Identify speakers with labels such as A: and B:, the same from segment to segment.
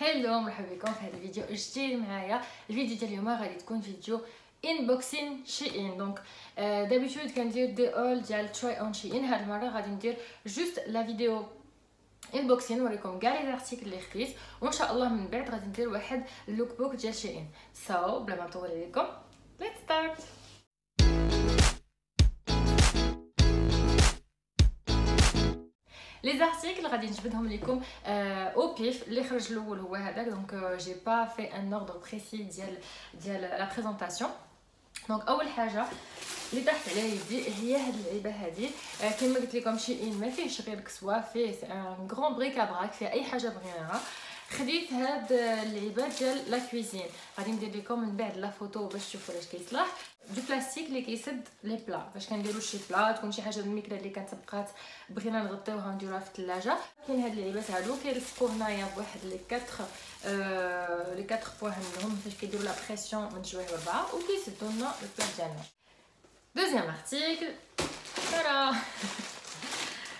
A: هلو مرحبا بكم في هذا الفيديو جديد معايا. الفيديو ديال اليوم غادي تكون فيديو انبوكسين شيئين. دونك دابيتود كندير دي اول ديال تراي اون شيئين. هاد المره غادي ندير جوست لا فيديو انبوكسين نوريكم كاع لي زارتيكل اللي خديت، وان شاء الله من بعد غادي ندير واحد اللوك بوك ديال شيئين. بلا ما نطول عليكم ليتس ستارت. لي زارتيكل غادي نجبدهم لكم او بيف. اللي خرج الاول هو هذاك، دونك جي با في ان اوردر بريسي ديال لا بريزونطاسيون. دونك اول حاجه اللي طاحت على يدي هي هاد اللعيبه هادي. كما قلت لكم شيئين ما فيهش غير كسوه، فيه ان غران بريك ابراك، فيه اي حاجه بغيناها. خديت هاد اللعيبه ديال لا كويزين، غادي ندير لكم من بعد لا فوتو باش تشوفوا واش كيصلح. دو بلاستيك اللي كيسد لي بلا باش كنديروا شي بلا، تكون شي حاجه من الماكله اللي كانت بقات بغينا نغطيوها نديروها في الثلاجه. كاين هاد اللعيبات هادو كيلصقوا هنايا بواحد لي 4 بوين منهم فاش كيديروا لا بريسيون من 2 ل 4 وكيسدوا لنا البلا ديالنا. دوزيام ارتيكل ترى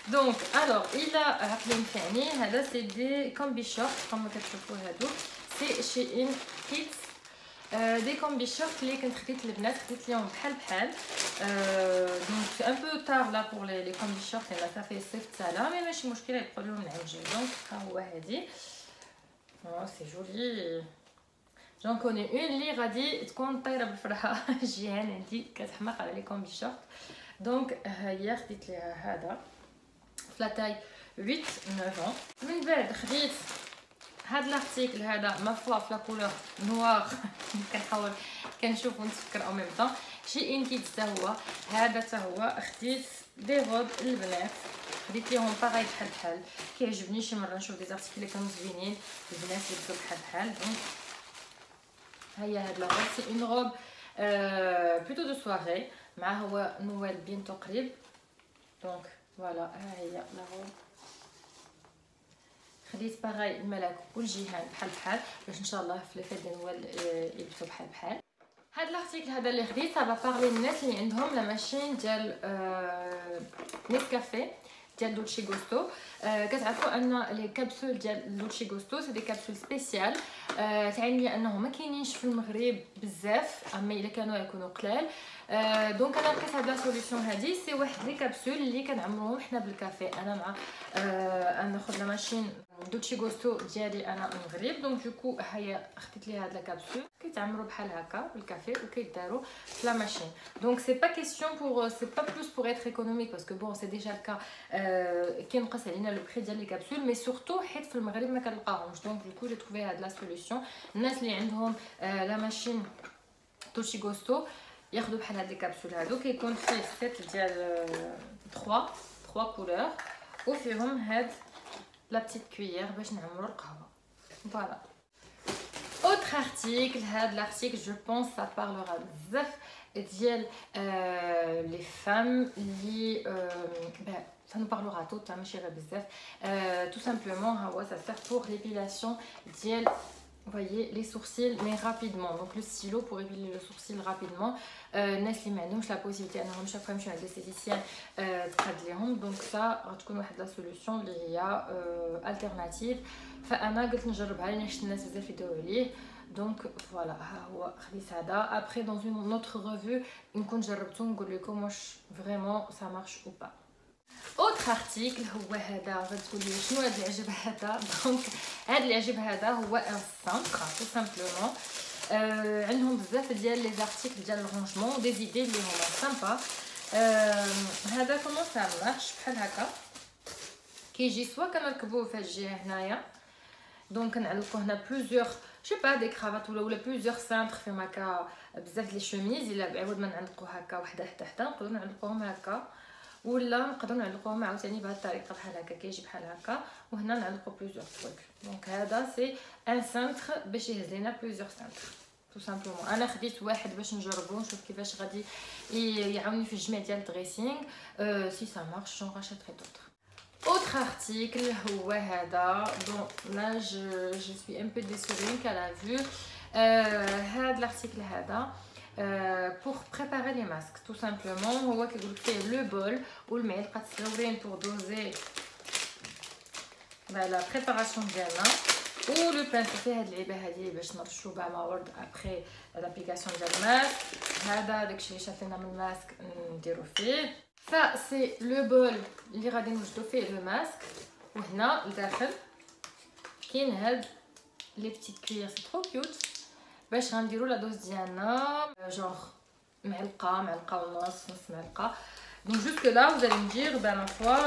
A: دونك الوغ الى عقلين ثاني، هذا سي دي كومبي شورت كما كتشوفوا هادو سي شيئين كيتس دي كومبي شورت اللي كنت خديت البنات، خديت ليهم بحال دونك ان بو تار لا بور لي كومبي شورت، الا صافي صيفط سالا مي ماشي مشكله يدخلوا لهم العوجين. دونك ها هو هادي سي جولي، جون كوني اون اللي غادي تكون طايره بالفرحه. جيهان عندي كتحماق على لي كومبي شورت. دونك ها هي خديت ليها هذا في لا تاي 8 9 من بعد خديت هاد لارتيكل هذا ما فوا في لا كولور نوار. كنحاول كنشوف ونتفكر او ميم طون شيئين كيت حتى هو هذا حتى هو. خديت دي روب البنات، خديت ليهم باغاي بحال كيعجبني شي مره نشوف دي زارتيكل اللي كانوا زوينين البنات يلبسوا بحال. دونك ها هي هاد لا روب سي اون روب بلوتو دو سواري، مع هو نوال بينتو قريب. دونك فوالا ها هي لا روب. خديت باغاي الملاك والجيهان بحال باش ان شاء الله في لي فيت ديال نوال يلبسوا بحال. هاد الارتيكل هذا اللي خديت سا بارلي الناس اللي عندهم لا ماشين ديال نيسكافيه ديال دولتشي غوستو. كتعرفوا ان لي كابسول ديال دولتشي غوستو سي دي كابسول سبيسيال، تعني انه ما كاينينش في المغرب بزاف، اما الا كانوا يكونوا قلال. دونك انا لقيت هاد لا سوليوشن هادي، سي واحد لي كابسول اللي كنعمروهم حنا بالكافي. انا مع ناخذ لا ماشين دولتشي غوستو ديالي انا المغرب. دونك دوكو هيا خديت لي هاد لا كابسول كيتعمروا بحال هكا بالكافي وكيداروا في لا ماشين. دونك سي با كيسيون بور سي با بلوس بور ايتر ايكونوميك باسكو بون سي ديجا الكا كينقص علينا لو بري ديال لي كابسول، مي سورتو حيت في المغرب ما كنلقاهمش. دونك دوكو جي تروفي هاد لا سوليوشن. الناس اللي عندهم لا ماشين دولتشي غوستو ياخذوا بحال هاد لي كابسول هادو، كيكون فيه سيت ديال 3 كولور وفيهم هاد لا بتيت كويير باش نعمروا القهوه. فوالا اوتر ارتيكل. هاد لارتيكل جو بونس سا بارلورا بزاف ديال لي فام اللي ça nous parlera tout ماشي غير بزاف. tout simplement ها هو ça sert pour l'épilation ديال voyez les sourcils mais rapidement. Donc le stylo pour épiler le sourcil rapidement. الناس اللي ما عندهمش لا بوسيبيتي انهم شاك فوا يمشيو عند الاستيتيسيان تقاد ليهم، دونك سا غتكون واحد لا سوليوشن اللي هي التيرناتيف. فانا قلت نجربها لان شفت الناس بزاف يدويو عليه. دونك فوالا ها هو خديت هذا. ابري دون اون اوتر ريفيو نكون جربته نقول لكم واش فريمون سا مارش او با. اوتر ارتيكل هو هذا. غتقولي شنو هذا اللي عجب هذا؟ دونك هذا اللي عجب هذا هو ان سانتر تو سامبلومون. عندهم بزاف ديال لي زارتيكل ديال الرونجمون دي زيدي اللي هما سامبا. هذا كومون سا مارش بحال هكا، كيجي سوا كنركبوه في الجهه هنايا. دونك كنعلقوا هنا بلوزيور شي با دي كرافات ولا بلوزيور سانتر فيهم هكا بزاف لي شوميز. الا بعوض ما نعلقوا هكا وحده حتى نقدروا نعلقوهم هكا، ولا نقدروا نعلقوهم عاوتاني بهذه الطريقه بحال هكا. كيجي بحال هكا وهنا نعلقوا بلوزيور تروك. دونك هذا سي ان سانتر باش يهز لينا بلوزيور سانتر تو سامبلومون. انا خديت واحد باش نجربو نشوف كيفاش غادي يعاوني في الجميع ديال الدريسينغ. سي سا مارش جون راشيتري دوطر. اوتر ارتيكل هو هذا. بون لا جو سوي ان بو ديسولي كالا فيو. هذا الارتيكل هذا pour préparer les masques tout simplement. هو كيقول لك فيه لو بول والمعلقه الصغيورين pour doser la préparation ديالنا. و لو بانسو فيه هاد اللعيبه هادي باش نرشو بها ما ورد ابري لابليكاسيون ديال الماسك. هذا داكشي اللي شاف لنا من الماسك نديرو فيه. Ça c'est le bol اللي غادي نوجدو فيه لو ماسك. وهنا لداخل كاين هاد لي بتيت كوير سي ترو كيوت باش غنديرو لا دوز ديالنا جونغ معلقه ونص نص معلقه. دونك جوسك لا vous allez me dire ben ma foi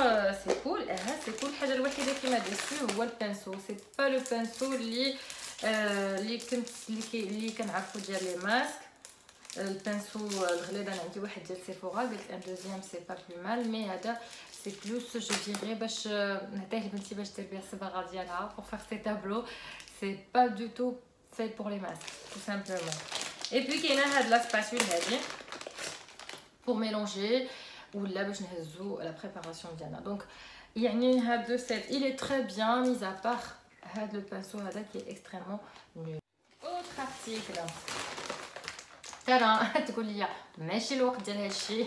A: c'est cool. c'est cool. الحاجه الوحيده اللي ما ديسو هو البانسو. سي با لو بانسو اللي كنعرفو ديال لي ماسك. البانسو الغليظ انا عندي واحد ديال سيفورا قلت ان دوزيام سي با بلو مال مي هذا سي بلوس جو ديري باش نعطيه لبنتي باش دير بها الصباغه ديالها pour faire ses tableaux. c'est pas du tout fait pour les masques tout simplement. et puis كاينه هاد لا سباتول هادي pour mélanger ولا باش نهزو la préparation ديالنا. دونك يعني هاد لو سيت il est très bien mis à part هاد لو بانسو هذا qui est extrêmement nul. autre article ترى تقول لي ماشي الوقت ديال هادشي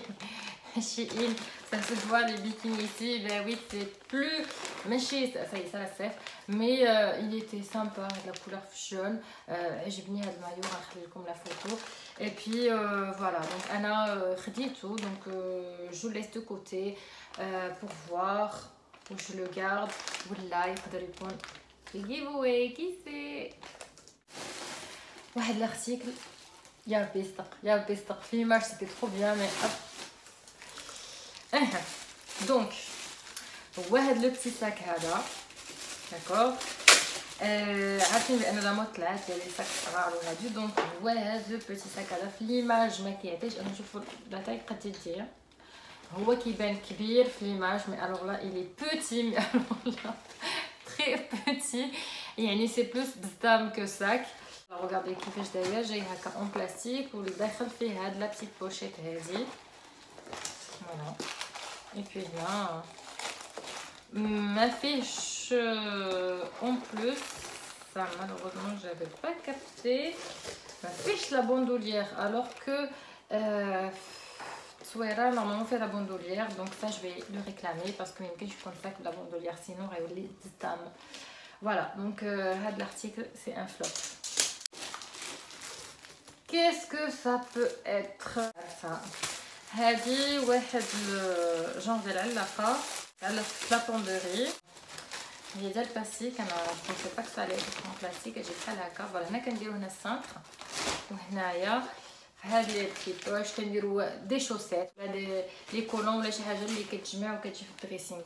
A: ماشي ان ça se voit les bikinis ici. ben oui c'est plus ماشي ça y est ça la صيف mais il était sympa la couleur jaune. عجبني هاد المايو غنخلي لكم لا فوتو. et puis voilà donc انا خديته donc je le laisse de côté pour voir où je le garde ولا يقدر يكون giveaway away qui sait. واحد l'article يا ربي صدق في مارش سيتي ترو بيان مي دونك هو هاد لو بتي ساك هذا داكوغ. عارفين بان لا مود طلعت ديال لي ساك صغار وهادو. دونك هو هاد لو بتي ساك هذا في ليماج ما كيعطيش. انا نشوفو لا تاي قدير هو كيبان كبير في ليماج مي الوغ لا il est petit مي الوغ لا très petit يعني سي بلوس بزدام كو ساك. regardez كيفاش داير جاي هكا اون بلاستيك واللي داخل فيه هاد لا بتيت بوشيت هادي فوالا. اي بي هنا ما فيهش اون بلوس ça malheureusement j'avais pas capté ما فيهش لا بوندولير alors que تصويره normalement fait la bandoulière donc ça je vais le réclamer parce que يمكنش يكون ساك بلا bandoulière sinon غيولي زدام. voilà donc هاد l'article c'est un flop. Qu'est-ce que ça peut être ça? هذه واحد جون ديال العلاقه على لابوندوري هي ديال البلاستيك. انا كنت با كسالي كون بلاستيك اجي بحال هكا. فوالا هنا كنديرو هنا السنتر وهنايا في هذه لي بتيت واش كنديرو دي شوسيت ولا لي كولون ولا شي حاجه اللي كتجمع وكتجي في الدريسينغ.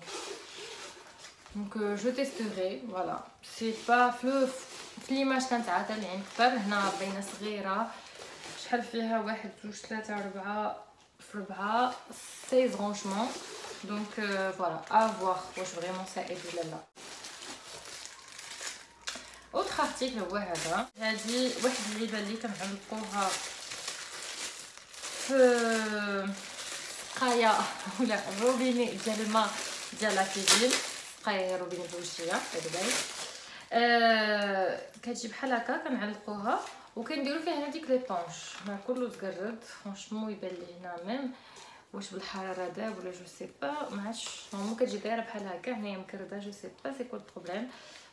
A: دونك جو تيستوري فوالا سي با في ليماج كانت عاده اللي عند كبر. هنا باينه صغيره شحال فيها 1 2 3 4 في 4 16 رونجمون. دونك فوالا افوار واش فريمون سا ايد ولا لا. اوتر ارتيكل هو هذا. هذه واحد اللعيبه اللي كنعلقوها في سقايه ولا روبيني ديال الماء ديال لا كوزين. سقايه روبيني بوشيه هذا كتجي بحال هكا كنعلقوها وكنديرو فيها هنا ديك ليبونج. ما كله تقرد فرانشمون يبان لي هنا ميم واش بالحراره داب ولا جو سي با ما عرفتش. نورمالمون كتجي دايره بحال هكا هنايا مكرده جو سي با سي كول بروبليم.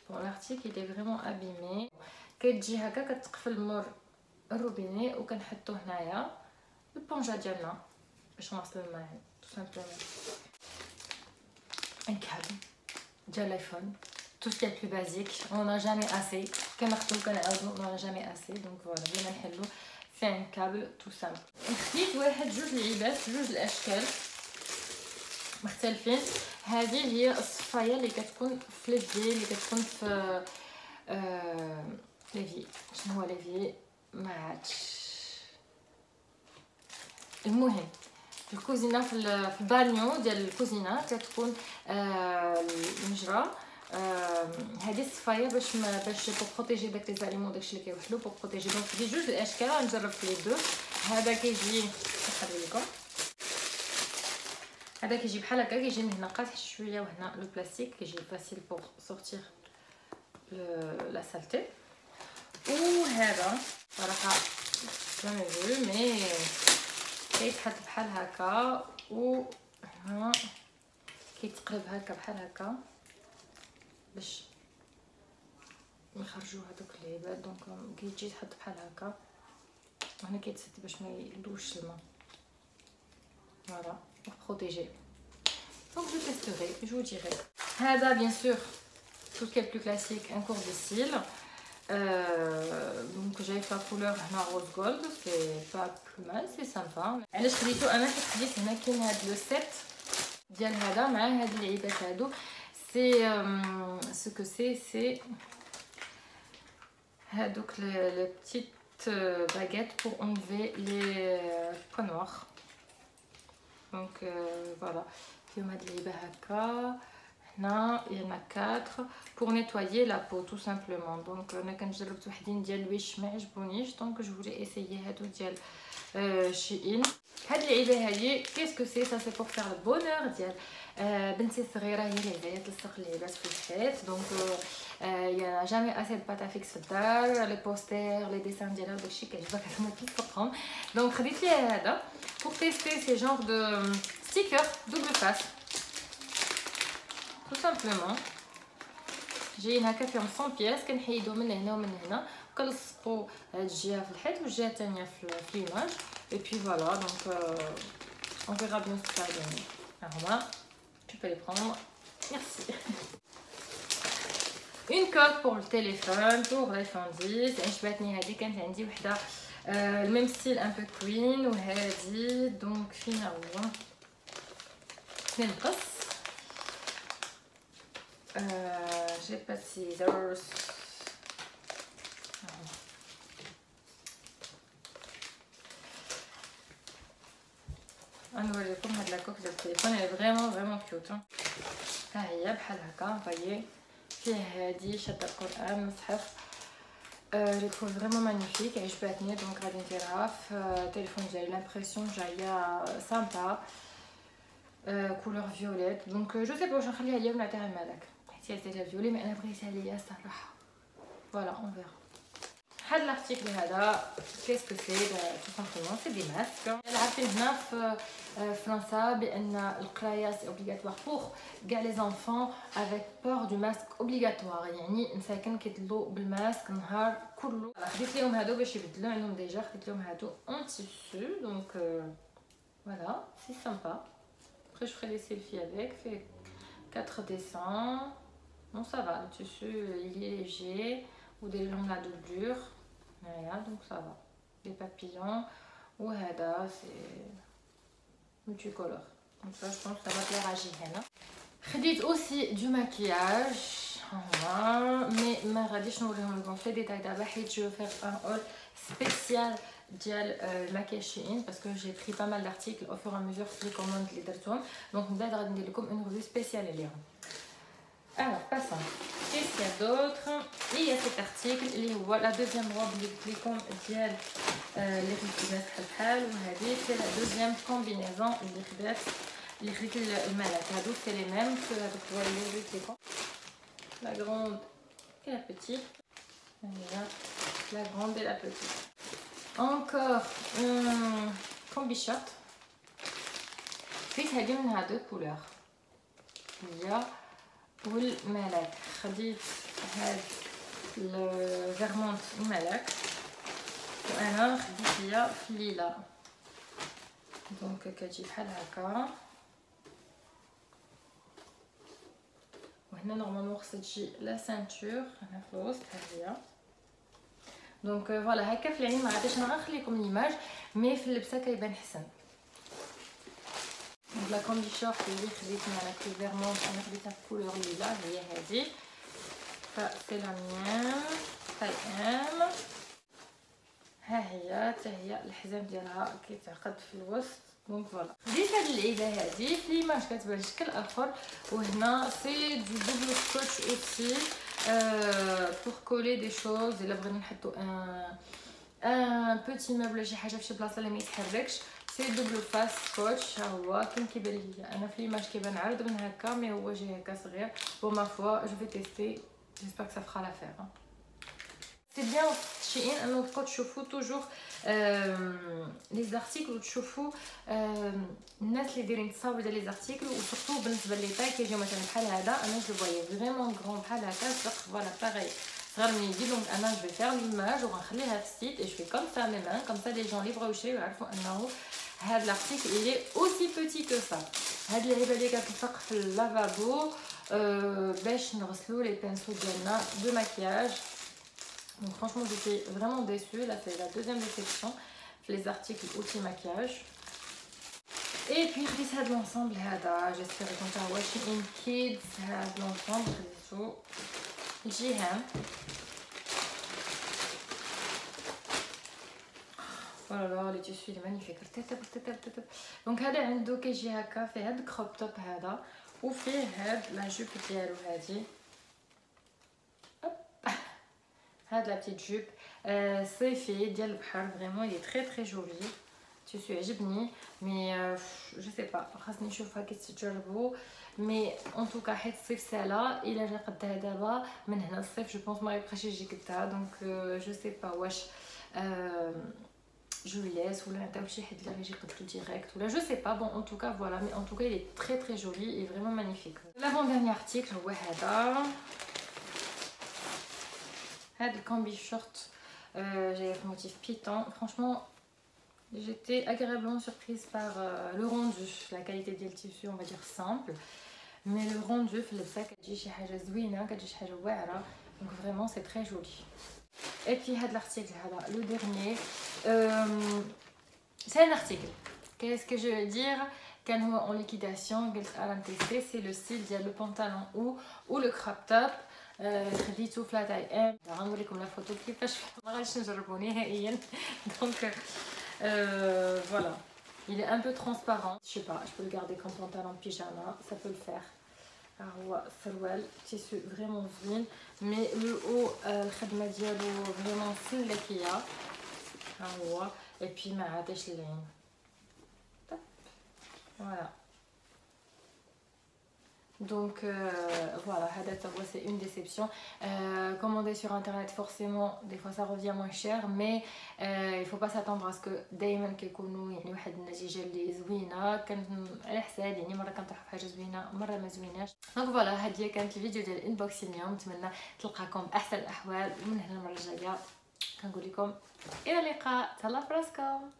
A: بون لارتيكل لي فريمون ابيمي. كتجي هكا كتقفل مور الروبيني وكنحطو هنايا البونجا ديالنا باش نوصلو الماء تو سامبلومون. ان كابل ديال الايفون tout ce qui est plus basique on n'a jamais assez كناخدو كنعاودو on n'a jamais assez. donc voilà بلا ما نحلو في ان كابل tout simple. خديت واحد جوج لعيبات جوج الاشكال مختلفين. هذه هي الصفايه اللي كتكون في ليفي اللي كتكون في ليفي. شنو هو ليفي ما عرفتش. المهم في الكوزينه في البانيو ديال الكوزينه كتكون المجرى. هذه الصفايه باش بروتيجي داك لي زاليمون داكشي اللي كيوحلو بروتيجي. دونك في جوج الاشكال غنجرب في لي دو. هذا كيجي نخلي لكم هذا كيجي بحال هكا كيجي من هنا قاصح شويه وهنا لو بلاستيك كيجي فاسيل بور سورتير لا سالتي. وهذا صراحه جامي فيو مي كيتحط بحال هكا و هنا كيتقلب هكا بحال هكا باش نخرجوا هذوك العباد. دونك كيجي تحط بحال هكا وهنا كيتسد باش ما يدوش الماء. فوالا بروتيجي. دونك جو تيستوري جو ديري. هذا بيان سور tout ce qui est plus classique, un cours de cils. Donc j'ai fait la couleur rose gold, c'est pas plus mal, c'est sympa. علاش خديتو انا حيت خديت هنا كاين هاد لو سيت ديال هذا مع هاد اللعيبات هادو. سي ce que c'est هادوك les petites baguettes pour enlever les points noirs. Donc voilà, فيهم هاد اللعيبه هكا. هنا il y en a 4 pour nettoyer la peau tout simplement. Donc انا كنجربت وحدين ديال الوش ما عجبونيش، دونك جو فولي اسيي هادو ديال شيئين. هاد اللعيبه هادي كيسكو سي سا سي بور فير البونور ديال بنتي الصغيره، هي اللي عايزه تلصق اللعيبات في الحيط. دونك يا جامي اسي دو باتا فيكس في الدار، لي بوستير لي ديسان ديالها وداكشي كيعجبك هما كيتفقهم. دونك خديت ليها هذا pour tester ces genres de stickers double face tout simplement. جايين هكا فيهم 100 بياس، كنحيدو من هنا ومن هنا وكنلصقوا هاد الجهه في الحيط والجهه الثانيه في ليماج. اي بي فوالا. دونك on verra bien ce que ça va donner. Alors là, tu peux les prendre. Merci. Une coque pour le téléphone, pour l'iPhone 10. عجبتني هذه، كانت عندي وحده الميم ستيل ان بو كوين وهذه. دونك فين هو فين القص. j'ai pas de scissors. غنوريكم هاد لاكوك ديال التليفون، هي فريمون كيوت. ها هي بحال هكا فايي فيه هادي شاده القران مصحف. جو تروف فريمون مانيفيك، عجبتني. دونك غادي نديرها في التليفون ديالي. لامبريسيون جايه سامبا كولور فيوليت. دونك جو سي با واش نخليها ليا ولا نعطيها لمالك حيت هي ديال فيولي، مي انا بغيتها ليا الصراحه. فوالا اون فيرا. هاد لارتيكل هذا كيسكو سي تو سامبلومون سي دي ماسك. عارفين هنا في فرنسا بان القرايه سي اوبليغاتوار بوغ كاع لي زونفون افيك بور دو ماسك اوبليغاتوار، يعني مساكن كيدلو بالماسك النهار كله. خديت لهم هادو باش يبدلو عندهم ديجا، خديت لهم هادو اون تيسو. دونك فوالا سي سامبا. Après je ferai des selfies avec, fait 4 dessins. Bon ça va, le tissu il est léger ou des longs la doublure. Voilà, donc ça va. Des papillons. Ou hada, c'est multicolore. Donc ça je pense que ça va plaire à Jihana. خديت aussi du maquillage. Mais ما غاديش نوريهم لكم في ديتاي دابا حيت جو فير ان اول سبيسيال ديال الماكياج شيئين باسكو جي بري با مال دارتيكل او فور ا ميزور في لي كوموند اللي درتهم. دونك من بعد غادي ندير لكم اون ريفيو سبيسيال عليهم. Alors passons. Qu'est-ce qu'il y a d'autre? Il y a cet article اللي هو la deuxième robe اللي قلت لكم ديال اللي خديت بحال وهذه سي لا دوزيام كومبينيزون اللي خديت المالات. هادو سي لي ميم كو هادوك هو اللي قلت لكم. La grande et la petite. La grande et la petite. Encore un combi short. خديت هادي منها دو كولور، هي والملاك. خديت هاد الفيرمونت الملاك وانا خديت هي في الليله. دونك كتجي بحال هكا، وهنا نورمالمون خصها تجي لا سانتور هنا في الوسط. ها هي. دونك فوالا هكا في العين ما غاديش انا غنخليكم ليماج، مي في اللبسه كيبان حسن. دونك لا كومبي شورت اللي خديت معنا في فيرمونت انا خديتها في كولور ليلا هي هذه. سي لا ميان تاي ام. ها هي حتى هي الحزام ديالها كيتعقد في الوسط. دونك فوالا خديت هاد اللعيبه هادي في ليماج كتبان شكل اخر، وهنا سي دو دوبل سكوتش اوسي بور كولي دي شوز. الا بغينا نحطو ان بوتي موبل شي حاجه في شي بلاصه اللي ما يتحركش، سي دوبل فاس سكوتش. ها هو كيما كيبان ليا انا في ليماج كيبان عرض من هكا، مي هو جاي هكا صغير. بون ما فوا جو في تيستي، جيسبر كو سا فرا لافير. سي بيان شيئين انه تبقاو تشوفوا توجور لي زارتيكل وتشوفوا الناس اللي دايرين تصاوب ديال لي زارتيكل، وسورتو بالنسبه لي طاي كيجيو مثلا بحال هذا. انا جو فوايي فريمون غرون بحال هكا، صدق فوالا باغي صغار من يدي. دونك انا جو فير ليماج وغنخليها في السيت اي جو في كوم سا مي مان كوم سا لي جون لي بغاو يشريو يعرفوا انه هاد لارتيكل il est aussi petit que ça. هاد اللعيبه اللي كتلصق في اللافابو باش نغسلو لي بانسو ديالنا دو ماكياج. Donc franchement j'étais vraiment déçue, là c'est la deuxième déception les articles outils maquillage. Et puis خديت هاد l'ensemble هذا j'espère يكون washing in kids. هاد l'ensemble خديتو الجيهان. فوالا لي تيسوي لي مانيفيك رتب. دونك هذا عنده كيجي هكا فيه هاد الكروب توب هذا وفيه هاد لا جوب ديالو هادي هاد لا بتيت جوب صيفي ديال البحر. فريمون il est très جولي تيسوي عجبني مي جو سي با خاصني نشوفها كي تجربوا. مي ان توكا حيت الصيف سالا الا جا قدها دابا من هنا الصيف جو بونس ما يبقاش يجي قدها. دونك جو سي با واش je lui laisse ou là t'as aussi fait de la régie comme tout direct ou là je sais pas. Bon en tout cas voilà, mais en tout cas il est très joli et vraiment magnifique. L'avant-dernier article هو هذا combi short j'ai le motif python. Franchement j'étais agréablement surprise par le rendu, la qualité du tissu on va dire simple, mais le rendu في اللبسه كتجي شي حاجه زوينه كتجي شي حاجه واعره. Donc vraiment c'est très joli. Et puis l'article le dernier c'est un article, qu'est-ce que je veux dire, quand en liquidation c'est le style ديال le pantalon ou le crop top. خديته في لا تاي ام. غنوريكم لا فوتو كيفاش ما غاديش نجربو نهائيا. دونك voilà, il est un peu transparent. Je sais pas, je peux le garder comme pantalon pyjama, ça peut le faire. هو سروال تيسو فريمون زوين مي لو او الخدمه ديالو فريمون سلكيه. ها هو اي بي ما عادش العين. فوالا donc voilà, c'est une déception. Commander sur internet forcément des fois ça revient moins cher, mais il faut pas s'attendre à ce que دائما كيكونوا يعني واحد النتيجه اللي زوينه كانت على حساب يعني مره كنطيحوا في حاجه زوينه مره ما زويناش. دونك فوالا هذه كانت الفيديو ديال الانبوكسين اليوم. نتمنى تلقاكم باحسن الاحوال ومن هنا المره الجايه كنقول لكم الى اللقاء. تهلاو في راسكم.